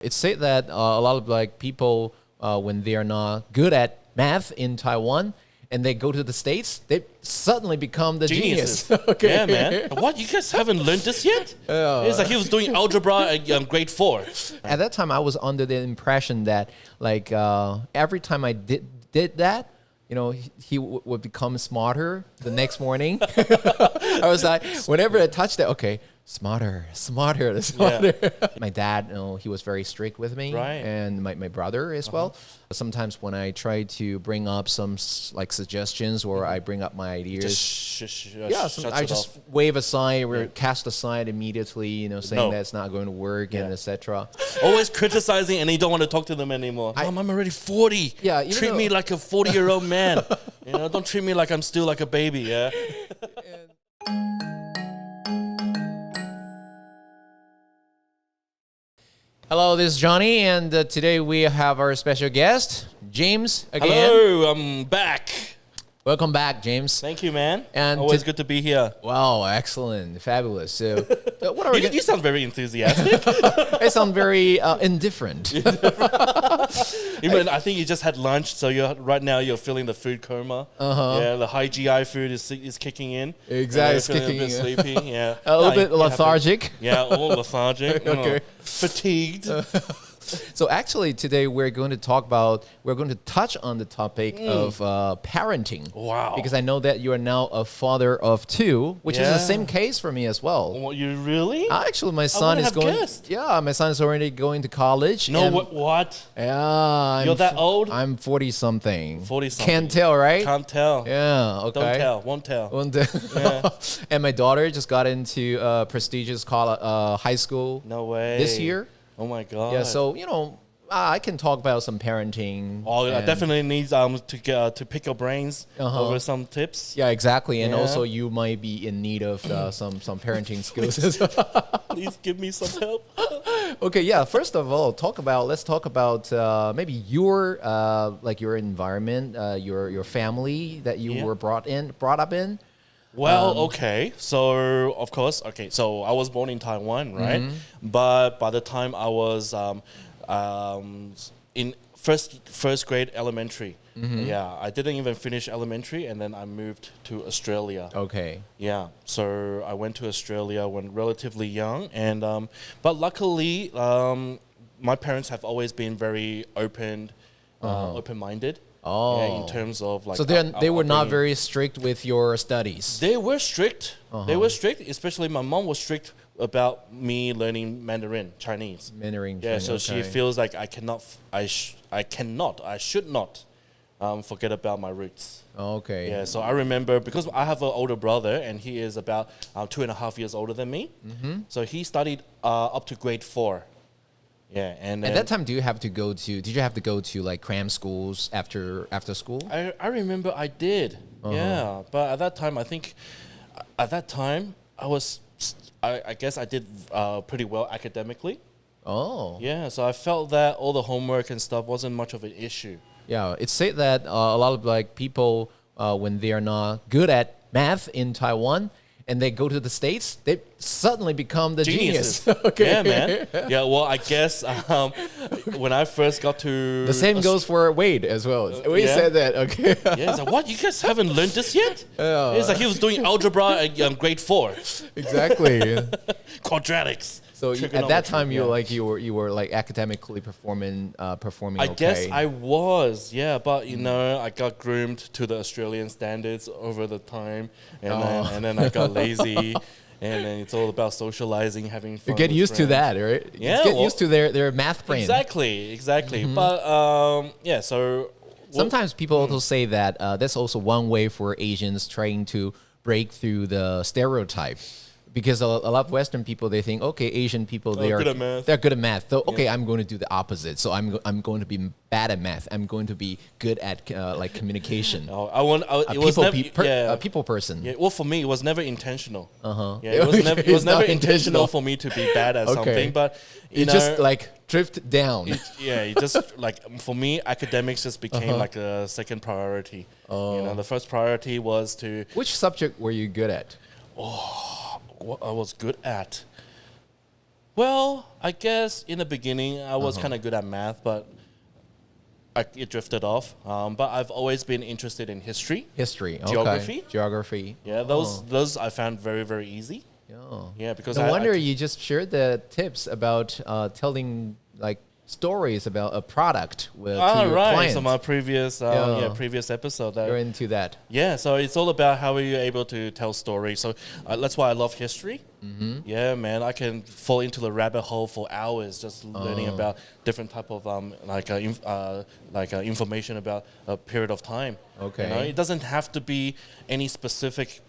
It's said that a lot of like people, when they are not good at math in Taiwan, and they go to the States, they suddenly become the genius. Okay. Yeah, man. What? You guys haven't learned this yet? It's like he was doing algebra at grade 4. At that time, I was under the impression that like every time I did that, you know, he would become smarter the next morning. I was like, whenever I touched that, okay, smarter. Yeah. My dad, you know, he was very strict with me, right. And my brother as well. Sometimes when I try to bring up some like suggestions or I bring up my ideas, I just wave aside or cast aside immediately, you know, saying that's not going to work and etc. Always criticizing, and you don't want to talk to them anymore. Mom, I'm already 40. Yeah, treat me like a 40-year-old man. You know, don't treat me like I'm still like a baby. Yeah. Hello, this is Johnny, and today we have our special guest, James, again. Hello, I'm back. Welcome back, James. Thank you, man. And always good to be here. Wow, excellent, fabulous. So, what are we? You sound very enthusiastic. I sound very indifferent. I think you just had lunch, so right now you're feeling the food coma. Yeah, the high GI food is kicking in. Exactly, it's kicking in. A bit sleepy. Yeah, a little bit lethargic. Yeah, all lethargic. Okay, fatigued. So actually today we're going to touch on the topic of parenting. Wow. Because I know that you are now a father of 2, which is the same case for me as well. Well, you really? Actually, my son is going. Guessed. Yeah, my son is already going to college. No, what? Yeah. You're that old? I'm 40-something. 40-something. Can't tell, right? Can't tell. Yeah, okay. Don't tell, won't tell. Yeah. And my daughter just got into prestigious high school. No way. This year. Oh my God. Yeah, so, you know, I can talk about some parenting. Oh, I definitely need to pick your brains over some tips. Yeah, exactly. And also you might be in need of some parenting skills. Please give me some help. Okay, yeah. First of all, let's talk about maybe your your environment, your family that you were brought up in. Well, okay. So, of course, so I was born in Taiwan, right? But by the time I was in first grade elementary, I didn't even finish elementary, and then I moved to Australia. Okay. Yeah, so I went to Australia when relatively young, and but luckily, my parents have always been very open-minded. Oh. Yeah, in terms of like. So they were not very strict with your studies. They were strict. They were strict. Especially my mom was strict about me learning Mandarin, Chinese. Yeah, so she feels like I should not forget about my roots. Okay. Yeah, so I remember, because I have an older brother and he is about 2.5 years older than me. So he studied up to grade 4. Yeah, and at that time, did you have to go to like cram schools after school? I remember I did. Yeah, but at that time, I think, I guess I did pretty well academically. Oh. Yeah, so I felt that all the homework and stuff wasn't much of an issue. Yeah, it's said that a lot of like people, when they are not good at math in Taiwan, and they go to the States, they suddenly become the genius. Okay. Yeah, man. Yeah, well, I guess when I first got to... The same goes for Wade as well. Wade said that, okay. Yeah, it's like, what? You guys haven't learned this yet? It's like he was doing algebra at grade 4. Exactly. Quadratics. So at that time, you were like academically performing. I guess I was, yeah, but you know, I got groomed to the Australian standards over the time, and then I got lazy, and then it's all about socializing, having fun. You get used to that, right? Yeah, you get used to their math brain. Exactly. But so sometimes people also say that that's also one way for Asians trying to break through the stereotype. Because a lot of Western people, they think, okay, Asian people, they're good at math. So, okay, I'm going to do the opposite. So I'm going to be bad at math. I'm going to be good at like communication. People person. Yeah, well, for me, it was never intentional. Yeah, it was never intentional for me to be bad at something. But you know, just like drift down. It just like for me, academics just became like a second priority. You know, the first priority was to. Which subject were you good at? What I was good at. Well, I guess in the beginning I was kind of good at math, but it drifted off. But I've always been interested in history. Geography. Yeah, those I found very, very easy. Yeah, because no wonder you just shared the tips about telling like stories about a product to your clients. So my previous episode. You're into that. Yeah, so it's all about how are you able to tell stories. So that's why I love history. Yeah, man, I can fall into the rabbit hole for hours just learning about different type of information about a period of time. Okay. You know, it doesn't have to be any specific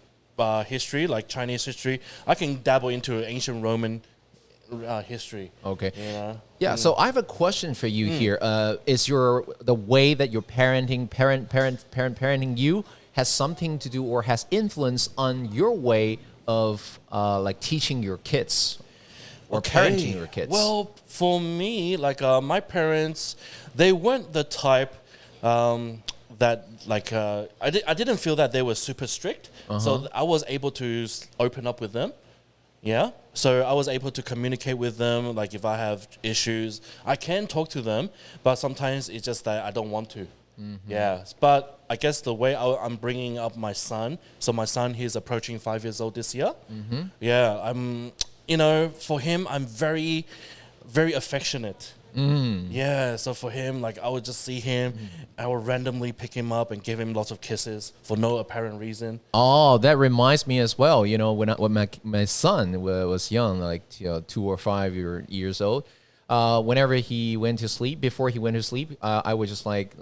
history like Chinese history. I can dabble into ancient Roman history. Okay. You know? Yeah. So I have a question for you here. Is the way that you're parenting you has something to do or has influence on your way of like teaching your kids or parenting your kids? Well, for me, like my parents, they weren't the type that like I didn't feel that they were super strict. So I was able to open up with them. Yeah. So I was able to communicate with them. Like if I have issues, I can talk to them, but sometimes it's just that I don't want to. Yeah. But I guess the way I'm bringing up my son, so my son, he's approaching 5 years old this year. Yeah. For him, I'm very, very affectionate. Yeah, so for him, like I would just see him, I would randomly pick him up and give him lots of kisses for no apparent reason. Oh, that reminds me as well. You know, when my son was young, like 2 or 5 years old, whenever he went to sleep, before he went to sleep, I would just like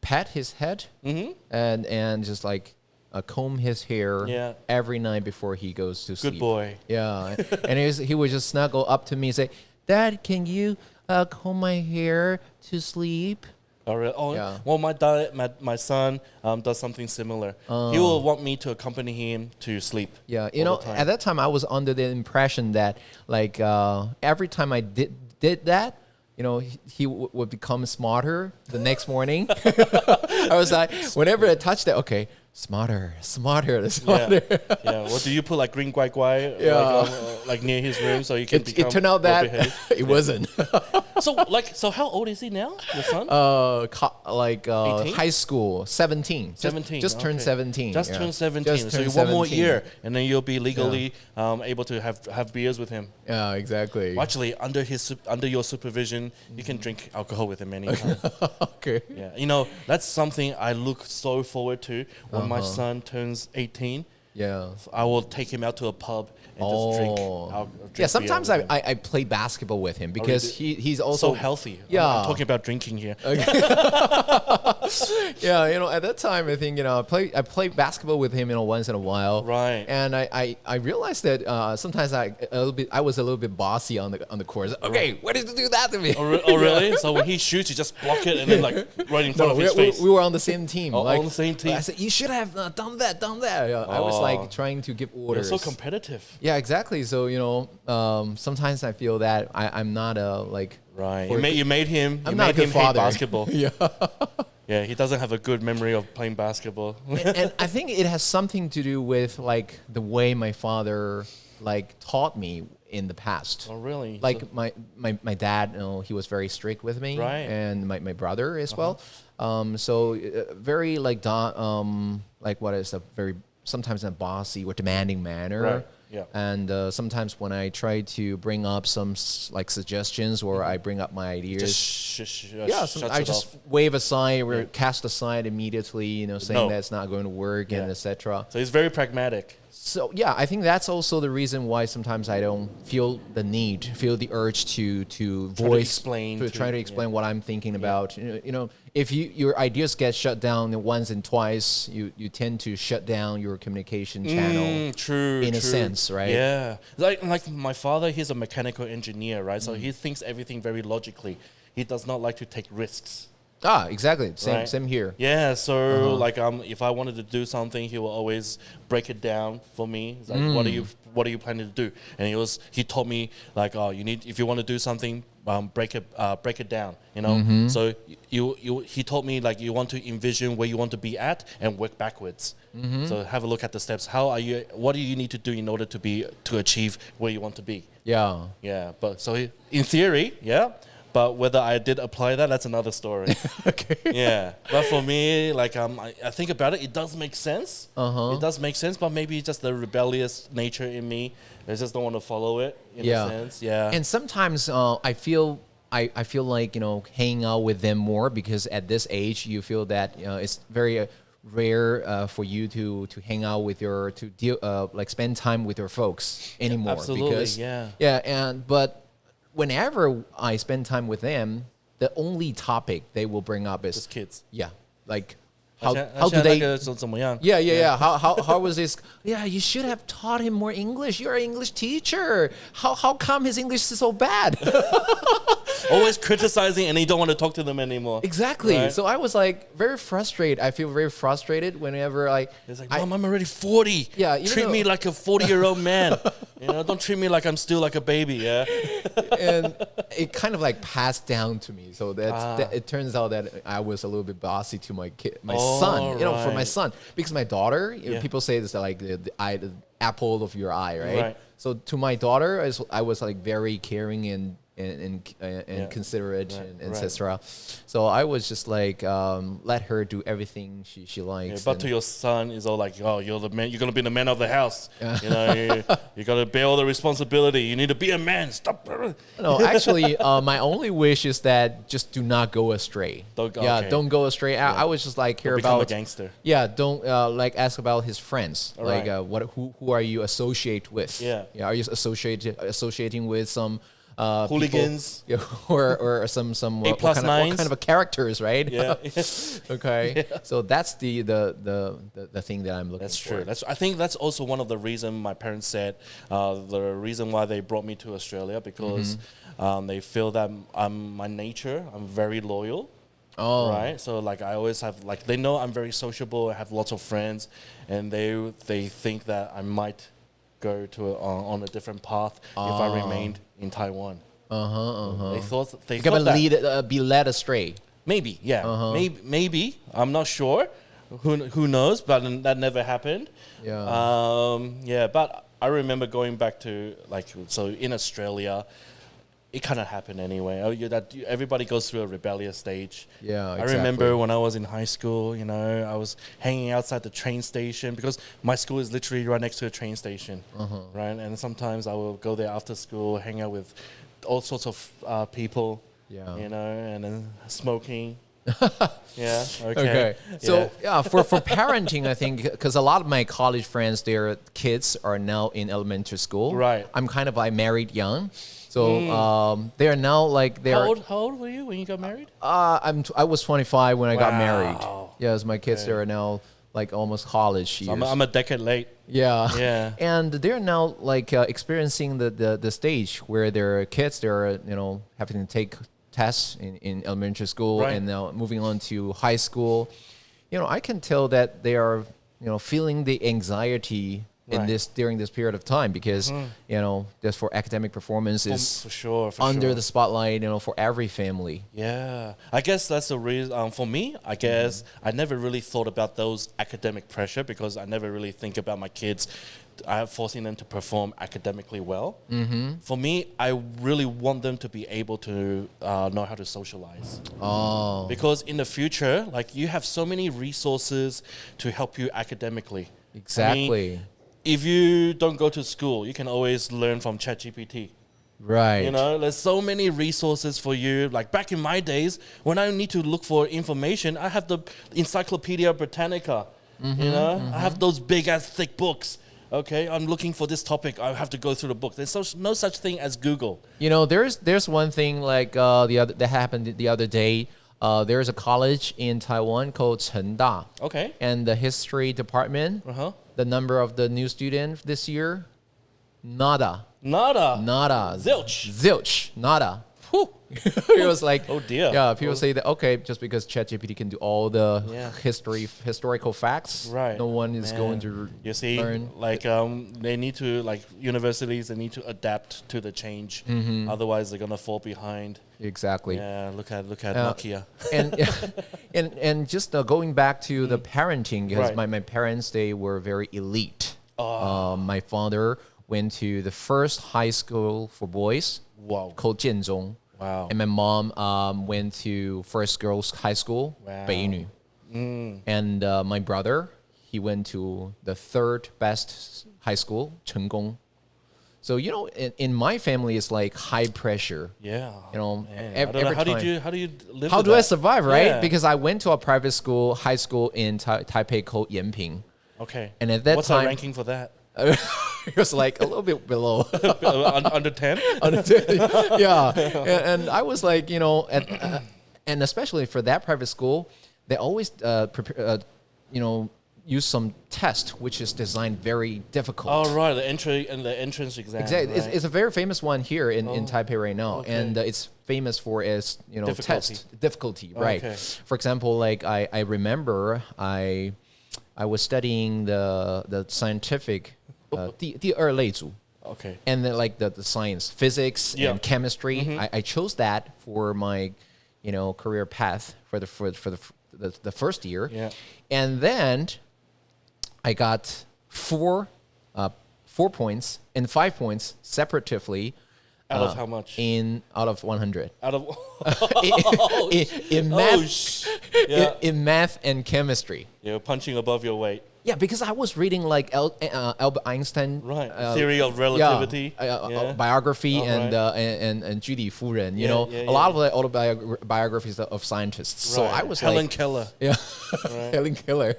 pat his head and just like comb his hair every night before he goes to sleep. Good boy. Yeah, and he would just snuggle up to me and say, "Dad, can you comb my hair to sleep?" Oh, really? Oh, yeah. Well, my son does something similar. He will want me to accompany him to sleep. Yeah, at that time I was under the impression that like every time I did that, he would become smarter the next morning. I was like, whenever I touched that, okay, smarter. Yeah. Well, do you put like green guai guai like near his room so you can become it turned out that it wasn't. So how old is he now, your son? High school, 17. 17. Just turned 17. Just turned 17. Just so turned one more year, and then you'll be legally able to have beers with him. Yeah, exactly. Well, actually, under your supervision, you can drink alcohol with him anytime. Okay. Yeah, that's something I look so forward to when my son turns 18. Yeah. I will take him out to a pub and just drink. Yeah, sometimes I play basketball with him because he's also so healthy. Yeah. I'm talking about drinking here. Okay. Yeah, at that time I think I play basketball with him once in a while. Right. And I realized that sometimes I was a little bit bossy on the court. Okay, why did you do that to me? Oh really? So when he shoots, you just block it and then like right in front of his face. We were on the same team. On the same team. I said you should have done that. I was like trying to give orders. You're so competitive. Yeah, exactly. So sometimes I feel that I'm not right. You made him. I'm not a good father. Hate basketball. Yeah. Yeah, he doesn't have a good memory of playing basketball. and I think it has something to do with like the way my father taught me in the past. Oh, really? Like my dad, he was very strict with me, right? And my brother as well. So very sometimes in a bossy or demanding manner. Right. Yeah. And sometimes when I try to bring up some suggestions or I bring up my ideas, I just wave aside or cast aside immediately, saying that's not going to work and etc. So he's very pragmatic. So yeah, I think that's also the reason why sometimes I don't feel the urge to try to explain what I'm thinking about. If your ideas get shut down once and twice, you tend to shut down your communication channel. True. In a sense, right? Yeah. Like my father, he's a mechanical engineer, right? So he thinks everything very logically. He does not like to take risks. Exactly. Same here. Yeah, so if I wanted to do something, he will always break it down for me. He's like, what are you planning to do? And he told me if you want to do something, break it down. So he told me you want to envision where you want to be at and work backwards. So have a look at the steps. What do you need to do in order to achieve where you want to be? Yeah, but so in theory, yeah. But whether I did apply that, that's another story. Okay. Yeah. But for me, like I think about it, it does make sense. It does make sense, but maybe just the rebellious nature in me, I just don't want to follow it in a sense. Yeah. And sometimes I feel like, hanging out with them more because at this age you feel that it's very rare for you to hang out with like spend time with your folks anymore. Absolutely. Because, but whenever I spend time with them, the only topic they will bring up is just kids. Yeah, like how do they? How was this? Yeah, you should have taught him more English. You're an English teacher. How come his English is so bad? Always criticizing, and you don't want to talk to them anymore. Exactly. Right? So I was like very frustrated. I feel very frustrated whenever it's like, Mom, I'm already 40. Yeah, treat me like a 40-year-old man. Don't treat me like I'm still like a baby. Yeah. And it kind of like passed down to me. So that it turns out that I was a little bit bossy to my son. For my son, because my daughter, people say this like the apple of your eye, right? So to my daughter, I was like very caring and considerate and etc. So I was just like let her do everything she likes. But to your son, it's all like, oh, you're the man. You're gonna be the man of the house. You gotta bear all the responsibility. You need to be a man. Stop. No, actually, my only wish is that just do not go astray. Don't go astray. I was just like care become about a gangster. Yeah, don't like ask about his friends. All like who are you associate with? Yeah. Are you associating with some hooligans, or some what kind of a characters, right? Yeah. Okay. Yeah. So that's the thing that I'm looking for. That's true. I think that's also one of the reasons my parents said the reason why they brought me to Australia, because they feel that my nature, I'm very loyal. Oh. Right. So like I always have, like, they know I'm very sociable. I have lots of friends, and they think that I might go to on a different path if I remained in Taiwan. They thought you're gonna be led astray. Maybe, yeah. Maybe. I'm not sure. Who knows? But that never happened. Yeah. But I remember going back to in Australia, it kind of happened anyway. Everybody goes through a rebellious stage. Yeah, exactly. I remember when I was in high school, I was hanging outside the train station because my school is literally right next to a train station, right? And sometimes I will go there after school, hang out with all sorts of people, and then smoking. Yeah. Okay. So for parenting, I think because a lot of my college friends, their kids are now in elementary school. Right. I'm kind of married young. So they are now like they How old were you when you got married? I was 25 when I got married. Yes, my kids they are now like almost college years. I'm a decade late. Yeah. And they're now like experiencing the stage where their kids they're having to take tests in elementary school and now moving on to high school. I can tell that they are feeling the anxiety during this period of time because just for academic performance is for sure under the spotlight for every family. Yeah, I guess that's the reason for me. I guess I never really thought about those academic pressure because I never really think about my kids forcing them to perform academically well. For me, I really want them to be able to know how to socialize. Because in the future, like, you have so many resources to help you academically. Exactly. If you don't go to school, you can always learn from ChatGPT. Right. There's so many resources for you. Like back in my days, when I need to look for information, I have the Encyclopedia Britannica. I have those big ass thick books. Okay, I'm looking for this topic. I have to go through the book. There's no such thing as Google. There's one thing like that happened the other day. There's a college in Taiwan called Chengda. Okay. And the history department. The number of the new students this year, nada. Zilch. Nada. Whew. It was like, oh dear. Yeah, people say that, okay, just because ChatGPT can do all the historical facts, no one is going to learn. Like they need to, like universities, they need to adapt to the change. Otherwise, they're going to fall behind. Exactly. Yeah, look at Nokia. And just going back to the parenting, because my parents, they were very elite. My father went to the first high school for boys called 建中. Wow. And my mom went to first girls high school, 北女. And my brother, he went to the third best high school, 成功. So, you know, in my family, it's like high pressure. Yeah. You know, every time. How do you live How with do that? I survive, right? Yeah. Because I went to a private school, high school in Taipei called Yanping. Okay. And at that What's time, our ranking for that? it was like a little bit below. Under 10? Under 10. Yeah. And I was like, you know, and especially for that private school, they always prepare, you know, use some test which is designed very difficult. Oh, right. The entrance exam. Exactly. Right. It's a very famous one here in Taipei right now. Okay. And it's famous for its, you know, difficulty, right? Okay. For example, like I remember I was studying the scientific 第二类组. Okay. And then like the science, physics and chemistry. I chose that for my, you know, career path for the first year. Yeah. And then I got 4 points and 5 points separatively. Out of how much? Out of 100. Out of in math, in math and chemistry. You're punching above your weight. Yeah, because I was reading like Albert Einstein, theory of relativity, biography, and Judy Furen. You know, a lot of the autobiographies of scientists. So I was Helen Keller. Yeah, Helen Keller.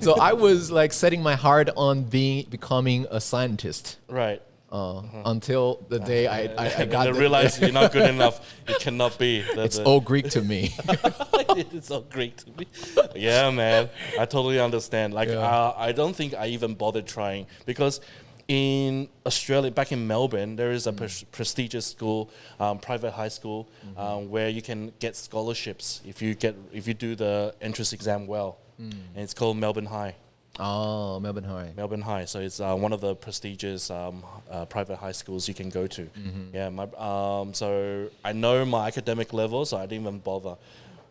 So I was like setting my heart on becoming a scientist. Right. Until the day I got realized you're not good enough. It cannot be. It's all Greek to me. It's all Greek to me. Yeah, man. I totally understand. Like, I don't think I even bothered trying because in Australia, back in Melbourne, there is a prestigious school, private high school, where you can get scholarships if you do the entrance exam well, and it's called Melbourne High. Oh, Melbourne High. Melbourne High. So it's one of the prestigious private high schools you can go to. Yeah. So I know my academic level, so I didn't even bother.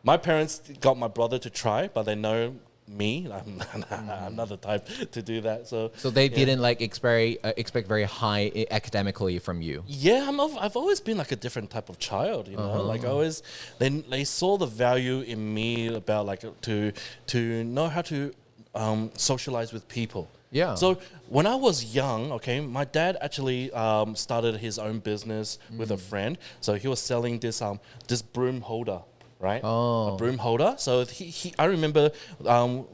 My parents got my brother to try, but they know me. I'm not the type to do that. So they didn't like expect very high academically from you. Yeah, I've always been like a different type of child, you know. Like they saw the value in me about like to know how to socialize with people. Yeah. So when I was young, okay, my dad actually started his own business with a friend. So he was selling this broom holder, right? Oh. A broom holder. So I remember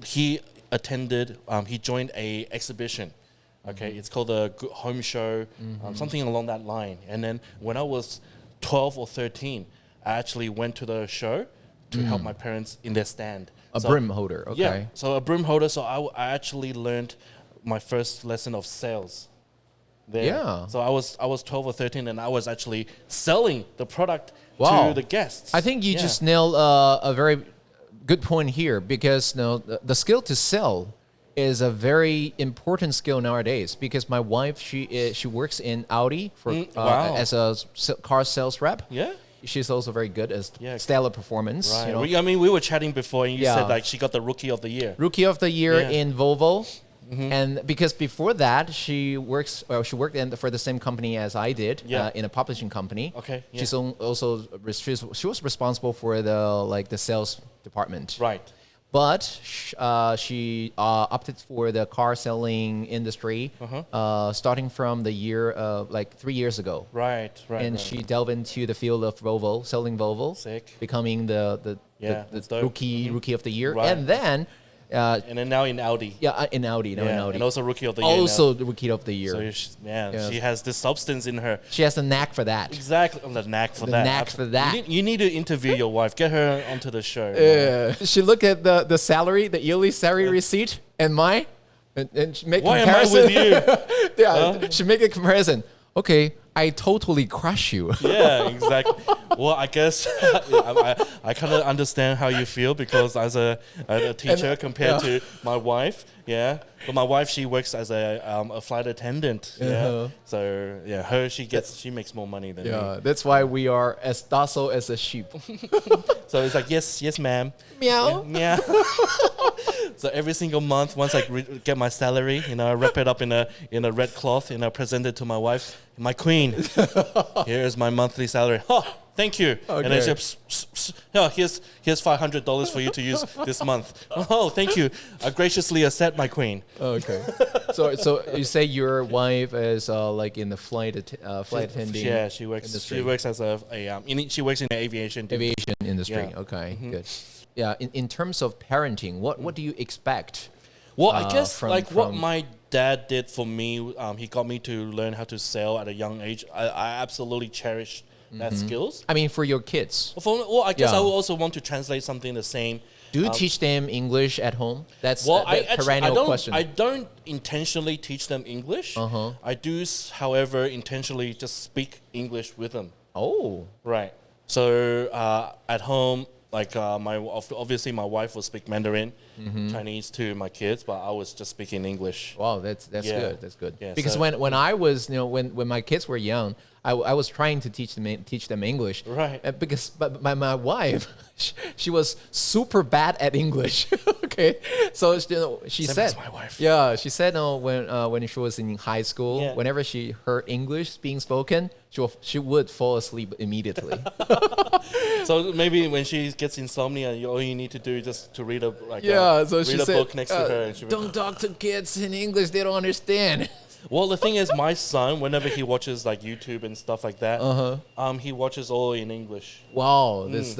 he joined a exhibition. Okay, it's called a home show, something along that line. And then when I was 12 or 13, I actually went to the show to help my parents in their stand. A broom holder, okay. Yeah, so a broom holder. So I actually learned my first lesson of sales there. Yeah. So I was 12 or 13, and I was actually selling the product to the guests. I think you just nailed a very good point here because the skill to sell is a very important skill nowadays because my wife, she works in Audi as a car sales rep. Yeah. She's also very good at stellar performance. Right. You know? I mean, we were chatting before, and you said like she got the Rookie of the Year. Rookie of the Year in Volvo, and because before that she worked for the same company as I did in a publishing company. Okay. Yeah. She was responsible for the sales department. Right. But she opted for the car selling industry starting from the year 3 years ago. Right. And she delved into the field of Volvo, selling Volvo, becoming the rookie of the year, right. and then now in Audi. Yeah, in Audi. And also Rookie of the Year. Also the Rookie of the Year. So she has this substance in her. She has the knack for that. Exactly, the knack for that. You need to interview your wife. Get her onto the show. She looked at the salary, the yearly salary receipt, and mine, and she make Why comparison. am I with you? She make a comparison. Okay, I totally crush you. Yeah, exactly. Well, I guess I kind of understand how you feel because as a teacher compared to my wife, yeah. But my wife, she works as a flight attendant, yeah. So yeah, she makes more money than me. Yeah, that's why we are as docile as a sheep. So it's like yes, ma'am. Meow. Yeah. So every single month, once I get my salary, I wrap it up in a red cloth, present it to my wife. My queen, here is my monthly salary. Oh, thank you. Okay. And then here's $500 for you to use this month. Oh, thank you. I graciously accept, my queen. Okay. So you say your wife is like in the flight attendant. Yeah, she works. Industry. She works as she works in the aviation industry. Yeah. Okay, good. Yeah. In terms of parenting, what do you expect? Well, I guess what my dad did for me, he got me to learn how to sell at a young age. I absolutely cherish that skills. I mean, for your kids. I guess I would also want to translate something the same. Do you teach them English at home? That's a perennial question. I don't intentionally teach them English. I do, however, intentionally just speak English with them. Oh. Right. So at home, obviously my wife will speak Mandarin, Chinese to my kids, but I was just speaking English. Wow, that's good. That's good. Yeah, because when I was, when my kids were young, I was trying to teach them English. Right. But my wife, she was super bad at English. Okay. So she said, as my wife. Yeah, she said when she was in high school, whenever she heard English being spoken, she would fall asleep immediately. So maybe when she gets insomnia, all you need to do is just to read a book next to her. And don't talk to kids in English; they don't understand. Well, the thing is, my son, whenever he watches YouTube and stuff like that, he watches all in English. Wow, this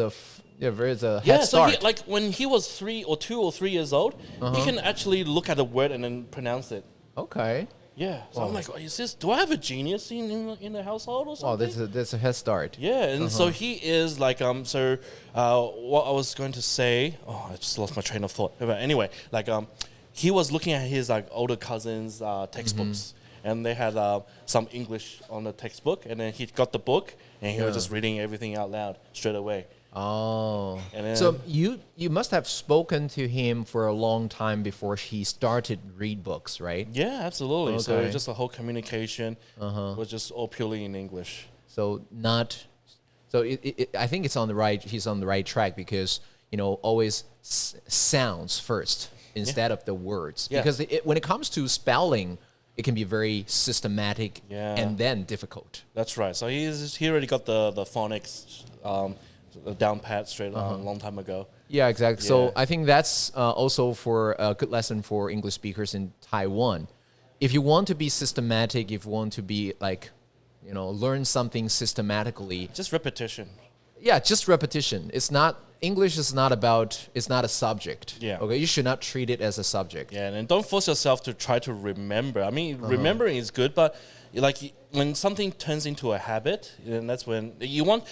there's a head start. So when he was 2 or 3 years old, he can actually look at a word and then pronounce it. Okay. Yeah. So I'm like, do I have a genius in the household or something? Wow, that's a head start. Yeah, and so he is what I was going to say, I just lost my train of thought. But anyway, he was looking at his older cousins' textbooks, and they had some English on the textbook, and then he got the book, and he was just reading everything out loud straight away. Oh, so you must have spoken to him for a long time before he started read books, right? Yeah, absolutely. Okay. So just the whole communication was just all purely in English. So I think he's on the right track because always sounds first instead of the words. Yeah. Because when it comes to spelling, it can be very systematic and then difficult. That's right. So he already got the phonics down pat straight a long time ago. Yeah, exactly. Yeah. So I think that's also for a good lesson for English speakers in Taiwan. If you want to be systematic, if you want to be learn something systematically. Just repetition. Yeah, just repetition. English is not a subject. Yeah. Okay, you should not treat it as a subject. Yeah, and don't force yourself to try to remember. I mean, remembering is good, but when something turns into a habit, and that's when you want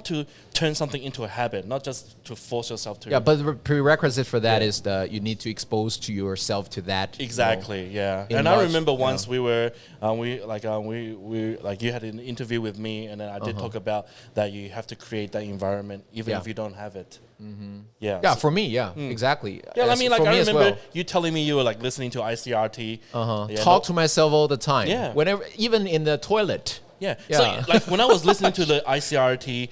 to turn something into a habit, not just to force yourself to. Yeah, but the prerequisite for that is that you need to expose to yourself to that. Exactly. Yeah. And I remember once we were you had an interview with me, and then I did talk about that you have to create that environment even if you don't have it. Yeah. Yeah. For me, exactly. Yeah. I mean, I remember you telling me you were listening to ICRT. Talk to myself all the time. Yeah. Whenever, even in the toilet. Yeah. So when I was listening to the ICRT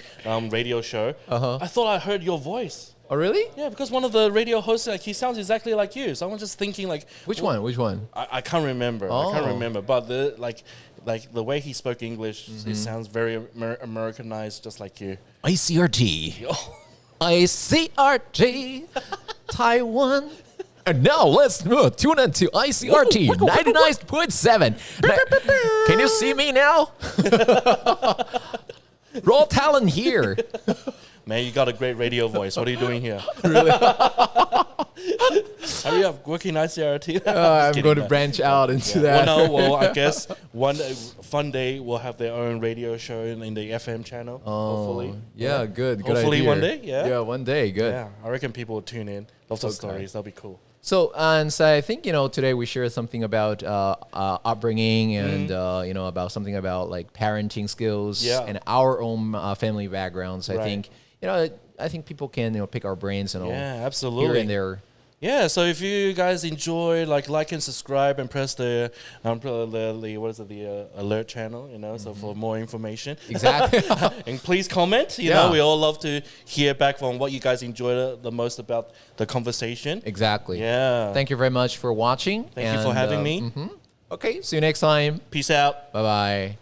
radio show, I thought I heard your voice. Oh, really? Yeah, because one of the radio hosts, he sounds exactly like you. So I was just thinking, which one? I can't remember. I can't remember. But the way he spoke English, it sounds very Americanized, just like you. ICRT. ICRT, Taiwan. And now let's tune into ICRT 99.7. Can you see me now? Raw talent here. Man, you got a great radio voice. What are you doing here? Really? Are you working ICRT? I'm going to branch out into that. Well, I guess one Funday will have their own radio show in the FM channel. Hopefully. Yeah, good. Hopefully idea. One day. Yeah. Yeah, one day. Good. Yeah, I reckon people will tune in. Lots of stories. That'll be cool. So I think, today we shared something about upbringing and, about something about like parenting skills and our own family backgrounds. I think, I think people can, pick our brains and all. Yeah, absolutely. Here and there. Yeah, so if you guys enjoy, like and subscribe and press the alert channel, so for more information. Exactly. And please comment. You know, we all love to hear back from what you guys enjoy the most about the conversation. Exactly. Yeah. Thank you very much for watching. Thank you for having me. Okay, see you next time. Peace out. Bye-bye.